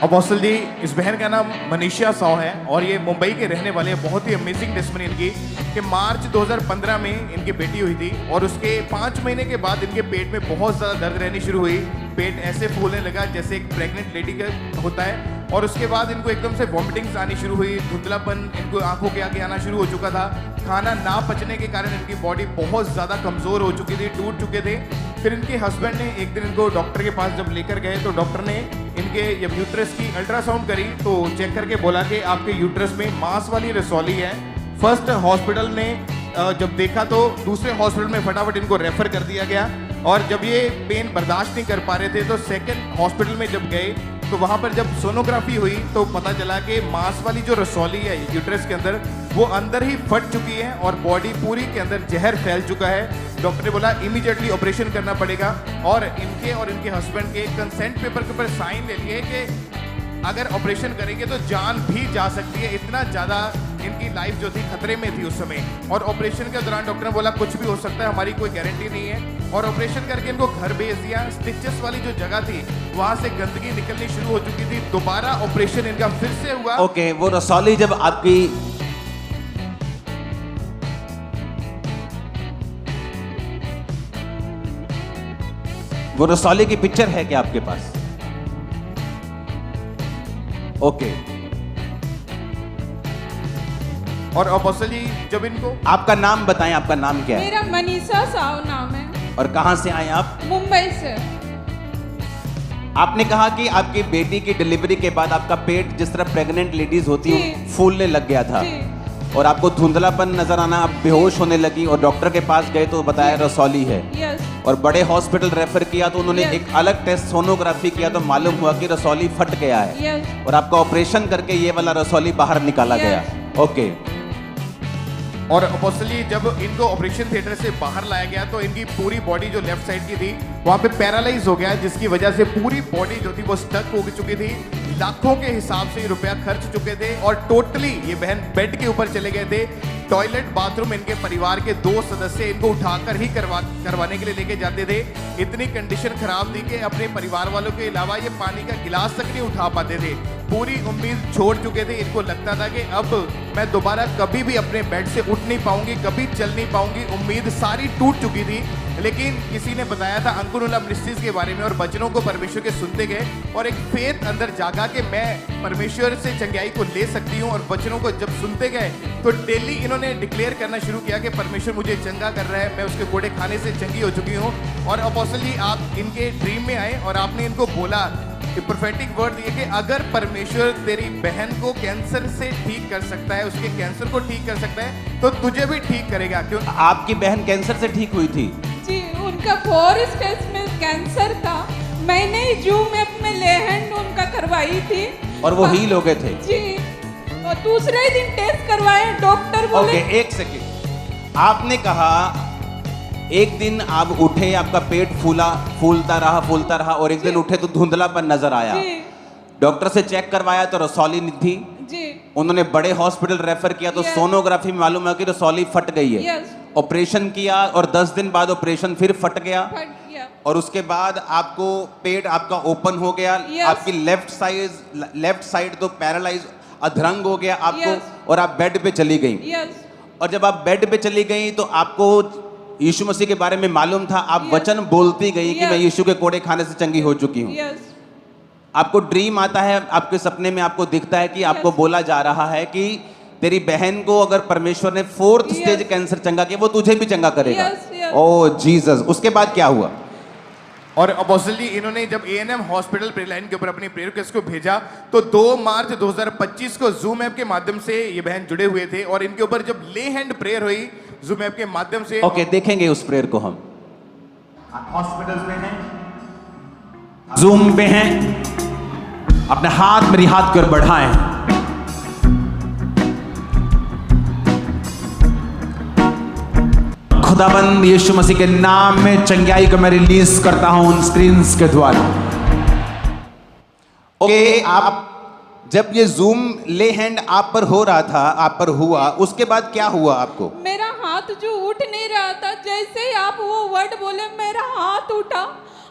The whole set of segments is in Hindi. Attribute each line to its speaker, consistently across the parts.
Speaker 1: अपोस्टल जी, इस बहन का नाम मनीषा साव है और ये मुंबई के रहने वाले हैं। बहुत ही अमेजिंग टेस्टमनी इनकी कि मार्च 2015 में इनकी बेटी हुई थी और उसके 5 महीने के बाद इनके पेट में बहुत ज़्यादा दर्द रहनी शुरू हुई। पेट ऐसे फूलने लगा जैसे एक प्रेग्नेंट लेडी का होता है और उसके बाद इनको एकदम से वॉमिटिंग्स आनी शुरू हुई, धुंधलापन इनको आंखों के आगे आना शुरू हो चुका था। खाना ना पचने के कारण इनकी बॉडी बहुत ज़्यादा कमज़ोर हो चुकी थी, टूट चुके थे। फिर इनके हस्बैंड ने एक दिन इनको डॉक्टर के पास जब लेकर गए तो डॉक्टर ने इनके जब यूट्रस की अल्ट्रासाउंड करी तो चेक करके बोला कि आपके यूट्रस में मांस वाली रसौली है। फर्स्ट हॉस्पिटल ने जब देखा तो दूसरे हॉस्पिटल में फटाफट इनको रेफर कर दिया गया और जब ये पेन बर्दाश्त नहीं कर पा रहे थे तो सेकंड हॉस्पिटल में जब गए तो वहाँ पर जब सोनोग्राफी हुई तो पता चला कि मांस वाली जो रसौली है यूट्रस के अंदर वो अंदर ही फट चुकी है और बॉडी पूरी के अंदर जहर फैल चुका है। डॉक्टर ने बोला इमीडिएटली ऑपरेशन करना पड़ेगा और इनके हस्बैंड के कंसेंट पेपर के ऊपर साइन ले लिए कि अगर ऑपरेशन करेंगे तो जान भी जा सकती है। इतना ज़्यादा इनकी लाइफ जो थी खतरे में थी उस समय और ऑपरेशन के दौरान डॉक्टर ने बोला कुछ भी हो सकता है, हमारी कोई गारंटी नहीं है और ऑपरेशन करके इनको घर भेज दिया। स्टिचेस वाली जो जगह थी वहाँ से गंदगी निकलनी शुरू हो चुकी थी। दोबारा ऑपरेशन इनका फिर से हुआ।
Speaker 2: ओके, वो रसौली जब आपकी वो रसौली की पिक्चर है क्या आपके पास? ओके।
Speaker 1: और अपोस्टल जी जब इनको
Speaker 2: आपका नाम बताएं, आपका नाम क्या है?
Speaker 3: मेरा मनीषा साव नाम है।
Speaker 2: और कहां से आए आप?
Speaker 3: मुंबई से।
Speaker 2: आपने कहा कि आपकी बेटी की डिलीवरी के बाद आपका पेट जिस तरह प्रेग्नेंट लेडीज होती है फूलने लग गया था और आपको धुंधलापन नजर आना, आप बेहोश होने लगी और डॉक्टर के पास गए तो बताया रसौली है।
Speaker 3: यस।
Speaker 2: और बड़े हॉस्पिटल रेफर किया तो उन्होंने एक अलग टेस्ट सोनोग्राफी किया तो मालूम हुआ कि रसौली फट गया है।
Speaker 3: यस।
Speaker 2: और आपका ऑपरेशन करके ये वाला रसौली बाहर निकाला गया। ओके।
Speaker 1: और अपोस्टल जी जब इनको ऑपरेशन थिएटर से बाहर लाया गया तो इनकी पूरी बॉडी जो लेफ्ट साइड की थी वहाँ पे पैरालाइज हो गया जिसकी वजह से पूरी बॉडी जो थी वो स्टक हो चुकी थी। लाखों के हिसाब से रुपया खर्च चुके थे और टोटली ये बहन बेड के ऊपर चले गए थे। टॉयलेट बाथरूम इनके परिवार के 2 सदस्य इनको उठाकर ही करवाने के लिए लेके जाते थे। इतनी कंडीशन खराब थी कि अपने परिवार वालों के अलावा ये पानी का गिलास तक नहीं उठा पाते थे। पूरी उम्मीद छोड़ चुके थे। इनको लगता था कि अब मैं दोबारा कभी भी अपने बेड से उठ नहीं पाऊंगी, कभी चल नहीं पाऊंगी। उम्मीद सारी टूट चुकी थी। लेकिन किसी ने बताया था अंकुरुला मिनिस्ट्रीज के बारे में और वचनों को परमेश्वर के सुनते गए और एक फेथ अंदर जागा कि मैं परमेश्वर से चंगाई को ले सकती हूँ। और वचनों को जब सुनते गए तो डेली इन्होंने डिक्लेयर करना शुरू किया कि परमेश्वर मुझे चंगा कर रहा है, मैं उसके कोड़े खाने से चंगी हो चुकी हूँ। और अपोस्टल जी आप इनके ड्रीम में आए और आपने इनको बोला प्रोफेटिक वर्ड दिए कि अगर परमेश्वर तेरी बहन को कैंसर से ठीक कर सकता है, उसके कैंसर को ठीक कर सकता है तो तुझे भी ठीक करेगा। क्यों?
Speaker 2: आपकी बहन कैंसर से ठीक हुई थी?
Speaker 3: जी, उनका 4 स्टेज में कैंसर था। मैंने जूम ऐप में ले हैंड उनका करवाई थी
Speaker 2: और वो हील हो गए थे?
Speaker 3: जी। और दूसरे ही दिन टेस्ट करवाए, डॉक्टर बोले।
Speaker 2: ओके, एक सेकेंड। आपने कहा एक दिन आप उठे, आपका पेट फूलता रहा और एक दिन उठे तो धुंधलापन नजर आया। डॉक्टर से चेक करवाया तो रसौली थी
Speaker 3: जी।
Speaker 2: उन्होंने बड़े हॉस्पिटल रेफर किया तो सोनोग्राफी में मालूम है कि रसौली फट गई है। ऑपरेशन किया और 10 दिन बाद ऑपरेशन फिर फट गया और उसके बाद आपको पेट आपका ओपन हो गया। आपकी लेफ्ट साइड तो पैरालाइज अधरंग हो गया आपको और आप बेड पे चली गई। और जब आप बेड पे चली गई तो आपको यीशु मसीह के बारे में मालूम था। आप वचन बोलती गई कि मैं यीशु के कोड़े खाने से चंगी हो चुकी हूँ। आपको ड्रीम आता है, आपके सपने में आपको दिखता है कि आपको बोला जा रहा है कि तेरी बहन को अगर परमेश्वर ने 4th स्टेज कैंसर चंगा किया वो तुझे भी चंगा करेगा। ओह जीसस। उसके बाद क्या हुआ?
Speaker 1: और अपोस्टल जी इन्होंने जब A&M हॉस्पिटल प्रेयर लाइन के ऊपर अपनी प्रेयर रिक्वेस्ट को भेजा तो 2 मार्च 2025 को जूम ऐप के माध्यम से ये बहन जुड़े हुए थे और इनके ऊपर जब ले हैंड प्रेयर हुई जूम ऐप के माध्यम से।
Speaker 2: ओके, देखेंगे उस प्रेयर को। हम हॉस्पिटल में हैं, जूम पे हैं, अपने हाथ मेरी हाथ की ओर बढ़ाएं। खुदाबंद यीशु मसीह के नाम में चंगाई को मैं रिलीज करता हूं उन स्क्रीन्स के द्वारा। ओके, आप जब ये जूम ले हैंड आप पर हो रहा था, आप पर हुआ, उसके बाद क्या हुआ आपको?
Speaker 3: मेरा हाथ जो उठ नहीं रहा था, जैसे ही आप वो वर्ड बोले मेरा हाथ उठा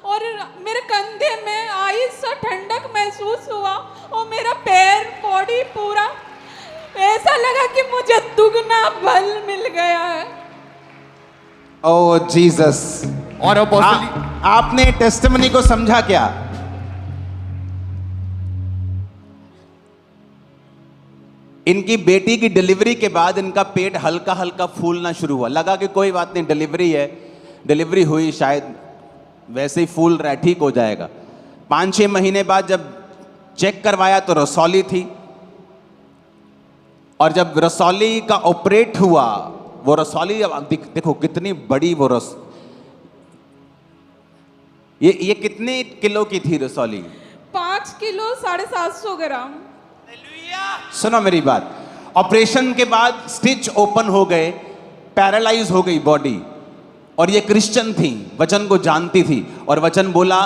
Speaker 3: और मेरे कंधे में आइस सा ठंडक महसूस हुआ मेरा पैर बॉडी पूरा ऐसा लगा कि मुझे दुगना बल मिल गया है।
Speaker 2: ओ जीसस।
Speaker 1: और अपोस्टल
Speaker 2: आपने टेस्टिमनी को समझा क्या? इनकी बेटी की डिलीवरी के बाद इनका पेट हल्का हल्का फूलना शुरू हुआ। लगा कि कोई बात नहीं, डिलीवरी है, डिलीवरी हुई, शायद वैसे ही फूल रहा है, ठीक हो जाएगा। 5-6 महीने बाद जब चेक करवाया तो रसौली थी, और जब रसौली का ऑपरेट हुआ, वो रसौली अब देखो कितनी बड़ी वो ये कितने किलो की थी रसौली?
Speaker 3: 5 किलो 750 ग्राम।
Speaker 2: सुनो मेरी बात, ऑपरेशन के बाद स्टिच ओपन हो गए, पैरालाइज हो गई बॉडी, और ये क्रिश्चियन थी, वचन को जानती थी, और वचन बोला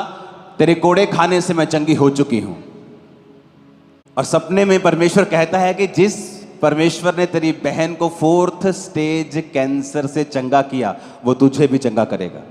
Speaker 2: तेरे कोड़े खाने से मैं चंगी हो चुकी हूं। और सपने में परमेश्वर कहता है कि जिस परमेश्वर ने तेरी बहन को 4th स्टेज कैंसर से चंगा किया, वो तुझे भी चंगा करेगा।